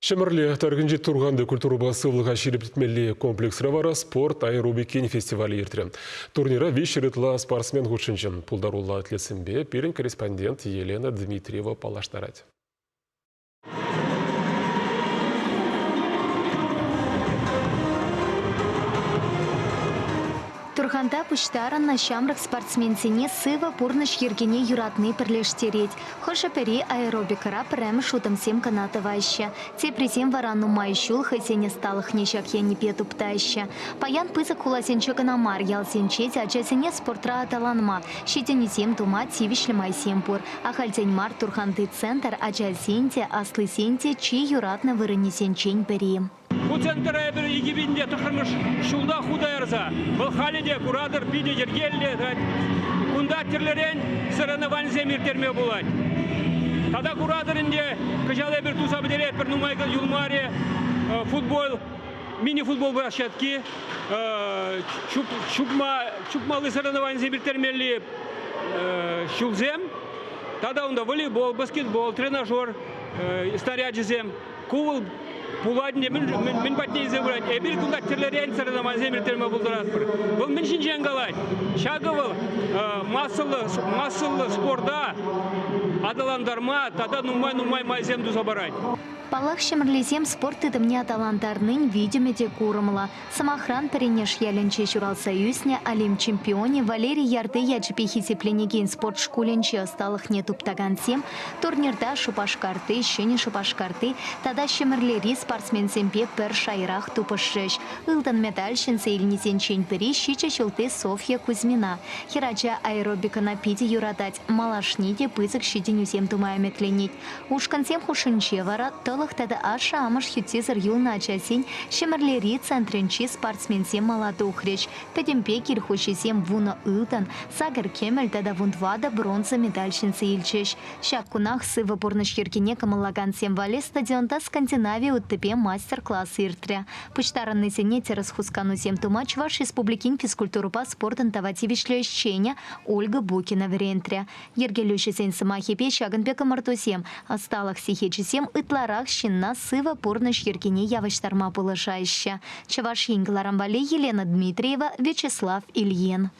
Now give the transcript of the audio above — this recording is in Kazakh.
Шемірлі тәргінжі тұрғанды культуру басывылыға шеріптетмелі комплекс равара спорт аэробикин фестивалі ертірі. Турнира вишерітла спортсмен ғучынжын. Пулдарула атлетсімбе перін корреспондент Елена Дмитриева палаштарады. Турханда пуштаран шамрак спортсменсене сыва пурныш ергене юратны пірлештерет. Хоша пери аэробикара прям шутом сем канатываще. Те притем варану майшул хасене сталых нешак я не пету птаще. Паян пызык хуласенче канамар ялсенчет, а часене спортра аталанма. Щитени тем тума тивишле майсемпур. А хальтеньмар турханты центр, а часенте, аслы сенте, чи юратна вырынесенчень пери. Bu centre bir 2000'de tıkırmış şulda hudayarza. Bu halide kuradır bide jergelle. Kundatırların sırana vanzemir terme bulat. Tada kuradır inde kıcalı bir tuzabideret bir numayga yulmari futbol mini futbol başlatki çupmalı sırana vanzemir termeli şulzem. Tada onda voleybol, basketbol, trenajör, staryaçizem, kuvul Puladne min patne izabrat. Ebir kundak terlerin sarada malzeme terme buldurat. Bu min şincan galay. Şagaval masıl sporda adalandarma tada numay malzeme duzabaray. Палах шемрлезем спорт идымне аталантарнын видимеде курымла. Самохран перенеш яленче Журал Союзне алим чемпионе Валерий Ярды яджипехи сепленеген спорт школенче осталых не туптаган сем, турнирда шупашкарты, шене шупашкарты, тада шемрлери спортсмен семпе пер шайрах тупышреш. Илдан медальшин сейлнезенчен пери щиче шылты Софья Кузьмина. Херача аэробика на пиде юрадать, малашниде пызык щиденюзем тумая метленить. Ушкансем хушинче вара Тада аша амаш хютизер юлна ачасень шемерлери центренчи спортсменсем молодых реч. Педемпе кирхушисем вуна илтан, сагар кемель тада вундвада бронза медальщинцы ильчеш. Шаккунах сыва бурныш ергене камалагансем вале стадионда Скандинавия уттепе мастер-класс иртря. Почтаранный сенете расхускану сем тумач ваш республикин физкультуру по спортан тавативишле ищения Ольга Букина в рентря. Ергелюши сень самахипе шаганбека мартусем, осталах сихечисем итларах Щинна сыва порныш ергене явыштарма пылышайща. Чаваш Елена Дмитриева, Вячеслав Ильин.